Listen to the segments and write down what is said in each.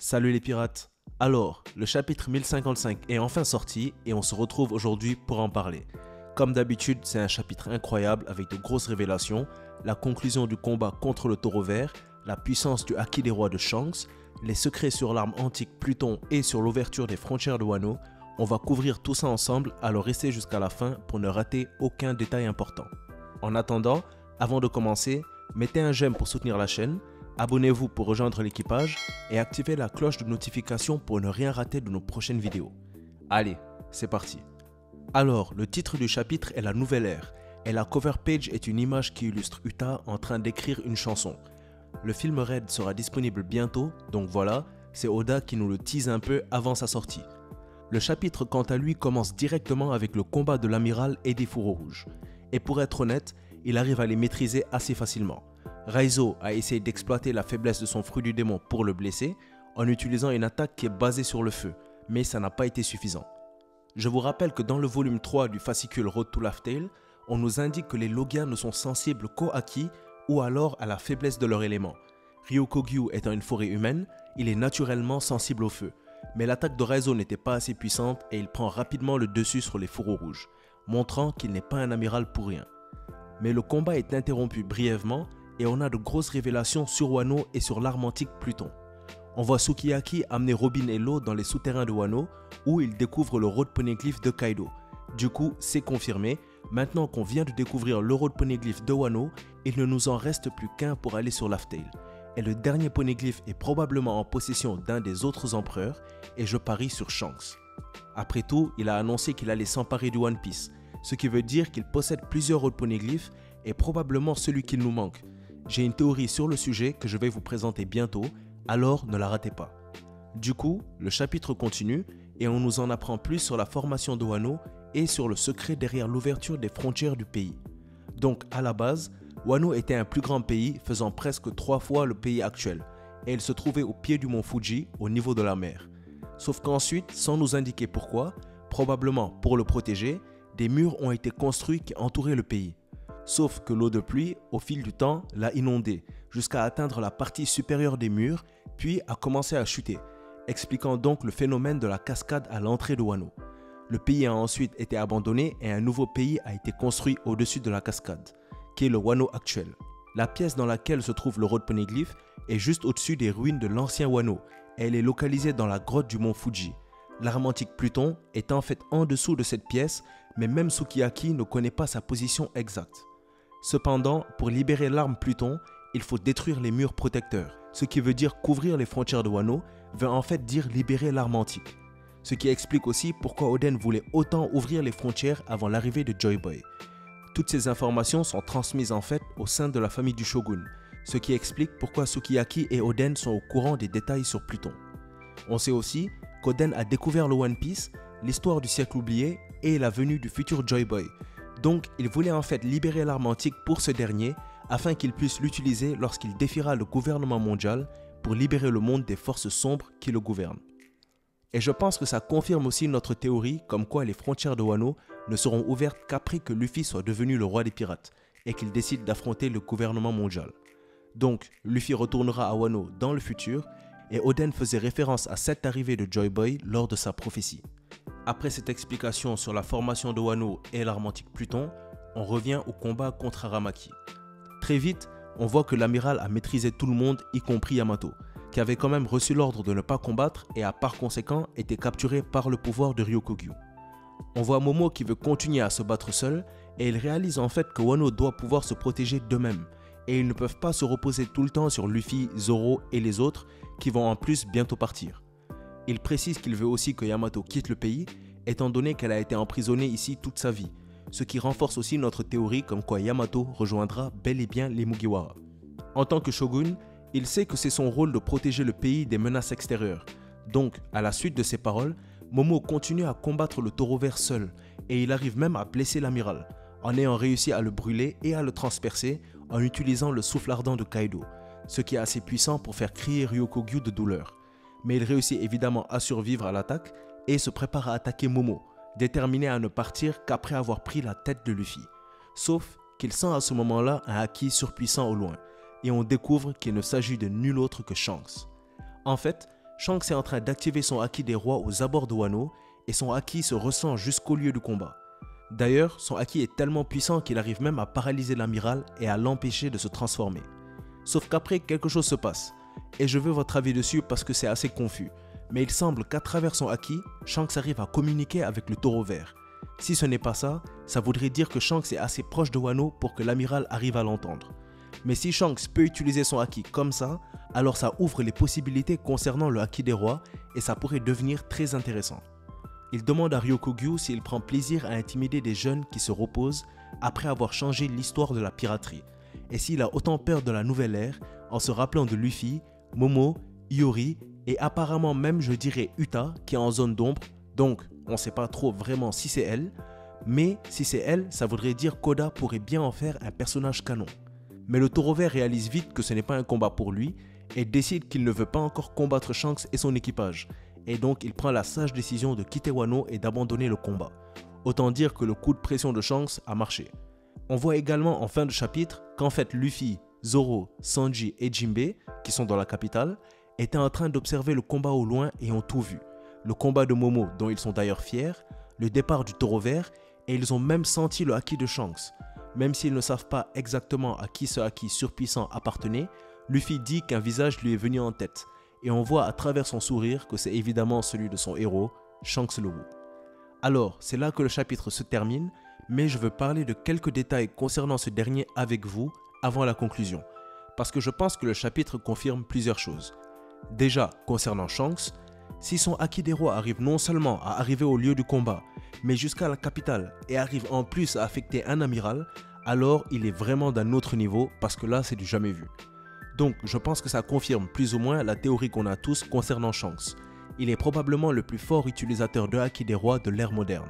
Salut les pirates. Alors, le chapitre 1055 est enfin sorti et on se retrouve aujourd'hui pour en parler. Comme d'habitude, c'est un chapitre incroyable avec de grosses révélations, la conclusion du combat contre le taureau vert, la puissance du Haki des rois de Shanks, les secrets sur l'arme antique Pluton et sur l'ouverture des frontières de Wano. On va couvrir tout ça ensemble, alors restez jusqu'à la fin pour ne rater aucun détail important. En attendant, avant de commencer, mettez un j'aime pour soutenir la chaîne, abonnez-vous pour rejoindre l'équipage et activez la cloche de notification pour ne rien rater de nos prochaines vidéos. Allez, c'est parti. Alors, le titre du chapitre est la nouvelle ère et la cover page est une image qui illustre Uta en train d'écrire une chanson. Le film Red sera disponible bientôt, donc voilà, c'est Oda qui nous le tease un peu avant sa sortie. Le chapitre quant à lui commence directement avec le combat de l'amiral et des fourreaux rouges. Et pour être honnête, il arrive à les maîtriser assez facilement. Raizo a essayé d'exploiter la faiblesse de son fruit du démon pour le blesser en utilisant une attaque qui est basée sur le feu, mais ça n'a pas été suffisant. Je vous rappelle que dans le volume 3 du fascicule Road to Laugh Tale, on nous indique que les Logias ne sont sensibles qu'au Haki ou alors à la faiblesse de leur élément. Ryokogyu étant une forêt humaine, il est naturellement sensible au feu, mais l'attaque de Raizo n'était pas assez puissante et il prend rapidement le dessus sur les fourreaux rouges, montrant qu'il n'est pas un amiral pour rien. Mais le combat est interrompu brièvement et on a de grosses révélations sur Wano et sur l'arme antique Pluton. On voit Sukiyaki amener Robin et Law dans les souterrains de Wano où ils découvrent le road poneglyph de Kaido. Du coup, c'est confirmé, maintenant qu'on vient de découvrir le road poneglyph de Wano, il ne nous en reste plus qu'un pour aller sur Laugh Tale. Et le dernier poneglyph est probablement en possession d'un des autres empereurs et je parie sur Shanks. Après tout, il a annoncé qu'il allait s'emparer du One Piece, ce qui veut dire qu'il possède plusieurs road poneglyphs et probablement celui qu'il nous manque. J'ai une théorie sur le sujet que je vais vous présenter bientôt, alors ne la ratez pas. Du coup, le chapitre continue et on nous en apprend plus sur la formation de Wano et sur le secret derrière l'ouverture des frontières du pays. Donc à la base, Wano était un plus grand pays faisant presque 3 fois le pays actuel et il se trouvait au pied du mont Fuji au niveau de la mer. Sauf qu'ensuite, sans nous indiquer pourquoi, probablement pour le protéger, des murs ont été construits qui entouraient le pays. Sauf que l'eau de pluie, au fil du temps, l'a inondé jusqu'à atteindre la partie supérieure des murs, puis a commencé à chuter, expliquant donc le phénomène de la cascade à l'entrée de Wano. Le pays a ensuite été abandonné et un nouveau pays a été construit au-dessus de la cascade, qui est le Wano actuel. La pièce dans laquelle se trouve le road poneglyph est juste au-dessus des ruines de l'ancien Wano et elle est localisée dans la grotte du mont Fuji. L'arme antique Pluton est en fait en dessous de cette pièce, mais même Sukiyaki ne connaît pas sa position exacte. Cependant, pour libérer l'arme Pluton, il faut détruire les murs protecteurs, ce qui veut dire couvrir les frontières de Wano, veut en fait dire libérer l'arme antique. Ce qui explique aussi pourquoi Oden voulait autant ouvrir les frontières avant l'arrivée de Joy Boy. Toutes ces informations sont transmises en fait au sein de la famille du shogun, ce qui explique pourquoi Sukiyaki et Oden sont au courant des détails sur Pluton. On sait aussi qu'Oden a découvert le One Piece, l'histoire du siècle oublié et la venue du futur Joy Boy. Donc, il voulait en fait libérer l'arme antique pour ce dernier afin qu'il puisse l'utiliser lorsqu'il défiera le gouvernement mondial pour libérer le monde des forces sombres qui le gouvernent. Et je pense que ça confirme aussi notre théorie comme quoi les frontières de Wano ne seront ouvertes qu'après que Luffy soit devenu le roi des pirates et qu'il décide d'affronter le gouvernement mondial. Donc, Luffy retournera à Wano dans le futur et Oden faisait référence à cette arrivée de Joy Boy lors de sa prophétie. Après cette explication sur la formation de Wano et l'arme antique Pluton, on revient au combat contre Aramaki. Très vite, on voit que l'amiral a maîtrisé tout le monde, y compris Yamato, qui avait quand même reçu l'ordre de ne pas combattre et a par conséquent été capturé par le pouvoir de Ryokogyu. On voit Momo qui veut continuer à se battre seul et il réalise en fait que Wano doit pouvoir se protéger d'eux-mêmes et ils ne peuvent pas se reposer tout le temps sur Luffy, Zoro et les autres qui vont en plus bientôt partir. Il précise qu'il veut aussi que Yamato quitte le pays, étant donné qu'elle a été emprisonnée ici toute sa vie, ce qui renforce aussi notre théorie comme quoi Yamato rejoindra bel et bien les Mugiwara. En tant que shogun, il sait que c'est son rôle de protéger le pays des menaces extérieures. Donc, à la suite de ces paroles, Momo continue à combattre le taureau vert seul, et il arrive même à blesser l'amiral, en ayant réussi à le brûler et à le transpercer en utilisant le souffle ardent de Kaido, ce qui est assez puissant pour faire crier Ryokogyu de douleur. Mais il réussit évidemment à survivre à l'attaque et se prépare à attaquer Momo, déterminé à ne partir qu'après avoir pris la tête de Luffy. Sauf qu'il sent à ce moment-là un haki surpuissant au loin, et on découvre qu'il ne s'agit de nul autre que Shanks. En fait, Shanks est en train d'activer son haki des rois aux abords de Wano et son haki se ressent jusqu'au lieu du combat. D'ailleurs, son haki est tellement puissant qu'il arrive même à paralyser l'amiral et à l'empêcher de se transformer. Sauf qu'après, quelque chose se passe, et je veux votre avis dessus parce que c'est assez confus. Mais il semble qu'à travers son haki, Shanks arrive à communiquer avec le taureau vert. Si ce n'est pas ça, ça voudrait dire que Shanks est assez proche de Wano pour que l'amiral arrive à l'entendre. Mais si Shanks peut utiliser son haki comme ça, alors ça ouvre les possibilités concernant le haki des rois et ça pourrait devenir très intéressant. Il demande à Ryokugyu s'il prend plaisir à intimider des jeunes qui se reposent après avoir changé l'histoire de la piraterie, et s'il a autant peur de la nouvelle ère en se rappelant de Luffy, Momo, Iori et apparemment même je dirais Uta qui est en zone d'ombre, donc on ne sait pas trop vraiment si c'est elle, mais si c'est elle, ça voudrait dire qu'Oda pourrait bien en faire un personnage canon. Mais le taureau vert réalise vite que ce n'est pas un combat pour lui et décide qu'il ne veut pas encore combattre Shanks et son équipage, et donc il prend la sage décision de quitter Wano et d'abandonner le combat. Autant dire que le coup de pression de Shanks a marché. On voit également en fin de chapitre qu'en fait Luffy, Zoro, Sanji et Jinbe, qui sont dans la capitale, étaient en train d'observer le combat au loin et ont tout vu. Le combat de Momo dont ils sont d'ailleurs fiers, le départ du taureau vert et ils ont même senti le haki de Shanks. Même s'ils ne savent pas exactement à qui ce haki surpuissant appartenait, Luffy dit qu'un visage lui est venu en tête. Et on voit à travers son sourire que c'est évidemment celui de son héros, Shanks le Wu. Alors, c'est là que le chapitre se termine, mais je veux parler de quelques détails concernant ce dernier avec vous avant la conclusion, parce que je pense que le chapitre confirme plusieurs choses. Déjà, concernant Shanks, si son haki des rois arrive non seulement à arriver au lieu du combat, mais jusqu'à la capitale et arrive en plus à affecter un amiral, alors il est vraiment d'un autre niveau parce que là c'est du jamais vu. Donc je pense que ça confirme plus ou moins la théorie qu'on a tous concernant Shanks. Il est probablement le plus fort utilisateur de haki des rois de l'ère moderne.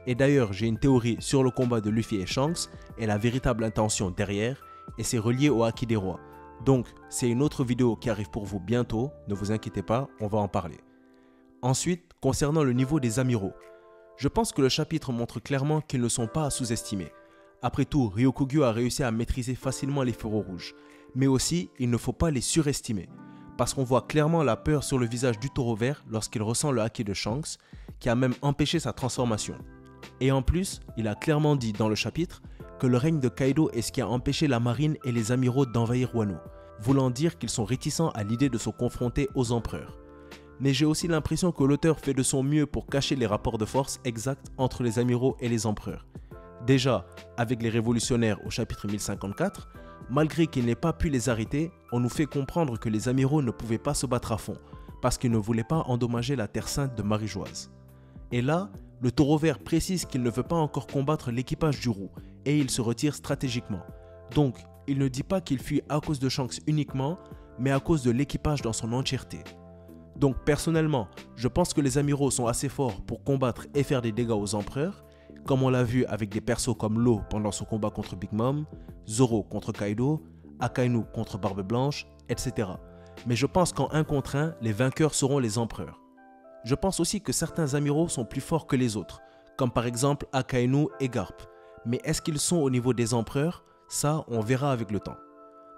Et d'ailleurs j'ai une théorie sur le combat de Luffy et Shanks et la véritable intention derrière, et c'est relié au haki des rois. Donc c'est une autre vidéo qui arrive pour vous bientôt, ne vous inquiétez pas, on va en parler. Ensuite, concernant le niveau des amiraux, je pense que le chapitre montre clairement qu'ils ne sont pas à sous-estimer. Après tout, Ryokugyu a réussi à maîtriser facilement les feux rouges, mais aussi il ne faut pas les surestimer, parce qu'on voit clairement la peur sur le visage du taureau vert lorsqu'il ressent le haki de Shanks, qui a même empêché sa transformation. Et en plus, il a clairement dit dans le chapitre que le règne de Kaido est ce qui a empêché la marine et les amiraux d'envahir Wano, voulant dire qu'ils sont réticents à l'idée de se confronter aux empereurs. Mais j'ai aussi l'impression que l'auteur fait de son mieux pour cacher les rapports de force exacts entre les amiraux et les empereurs. Déjà, avec les révolutionnaires au chapitre 1054, malgré qu'il n'ait pas pu les arrêter, on nous fait comprendre que les amiraux ne pouvaient pas se battre à fond, parce qu'ils ne voulaient pas endommager la terre sainte de Marie-Joise. Et là, le taureau vert précise qu'il ne veut pas encore combattre l'équipage du roux, et il se retire stratégiquement. Donc, il ne dit pas qu'il fuit à cause de Shanks uniquement, mais à cause de l'équipage dans son entièreté. Donc personnellement, je pense que les amiraux sont assez forts pour combattre et faire des dégâts aux empereurs, comme on l'a vu avec des persos comme Law pendant son combat contre Big Mom, Zoro contre Kaido, Akainu contre Barbe Blanche, etc. Mais je pense qu'en 1 contre 1, les vainqueurs seront les empereurs. Je pense aussi que certains amiraux sont plus forts que les autres, comme par exemple Akainu et Garp. Mais est-ce qu'ils sont au niveau des empereurs? Ça, on verra avec le temps.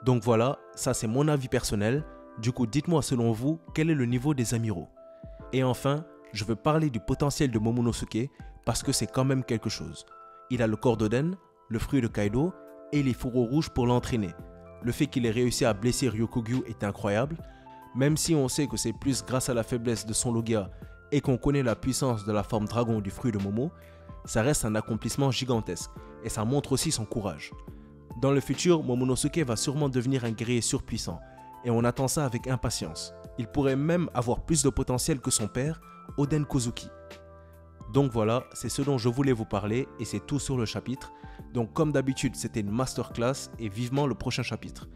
Donc voilà, ça c'est mon avis personnel. Du coup, dites-moi selon vous, quel est le niveau des amiraux? Et enfin, je veux parler du potentiel de Momonosuke parce que c'est quand même quelque chose. Il a le corps d'Oden, le fruit de Kaido et les fourreaux rouges pour l'entraîner. Le fait qu'il ait réussi à blesser Ryokugyu est incroyable, même si on sait que c'est plus grâce à la faiblesse de son Logia et qu'on connaît la puissance de la forme dragon du fruit de Momo, ça reste un accomplissement gigantesque et ça montre aussi son courage. Dans le futur, Momonosuke va sûrement devenir un guerrier surpuissant et on attend ça avec impatience. Il pourrait même avoir plus de potentiel que son père, Oden Kozuki. Donc voilà, c'est ce dont je voulais vous parler et c'est tout sur le chapitre. Donc comme d'habitude, c'était une masterclass et vivement le prochain chapitre.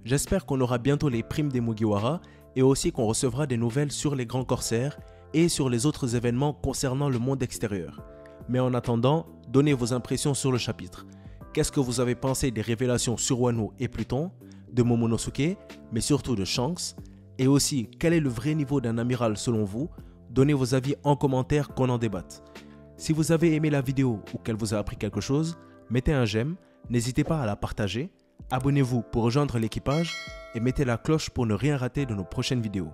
J'espère qu'on aura bientôt les primes des Mugiwara et aussi qu'on recevra des nouvelles sur les grands corsaires et sur les autres événements concernant le monde extérieur. Mais en attendant, donnez vos impressions sur le chapitre. Qu'est-ce que vous avez pensé des révélations sur Wano et Pluton, de Momonosuke, mais surtout de Shanks, et aussi quel est le vrai niveau d'un amiral selon vous? Donnez vos avis en commentaire qu'on en débatte. Si vous avez aimé la vidéo ou qu'elle vous a appris quelque chose, mettez un j'aime, n'hésitez pas à la partager, abonnez-vous pour rejoindre l'équipage et mettez la cloche pour ne rien rater de nos prochaines vidéos.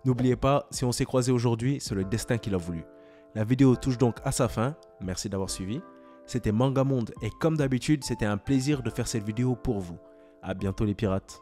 N'oubliez pas, si on s'est croisés aujourd'hui, c'est le destin qui l'a voulu. La vidéo touche donc à sa fin, merci d'avoir suivi. C'était Mangamonde et comme d'habitude, c'était un plaisir de faire cette vidéo pour vous. À bientôt les pirates.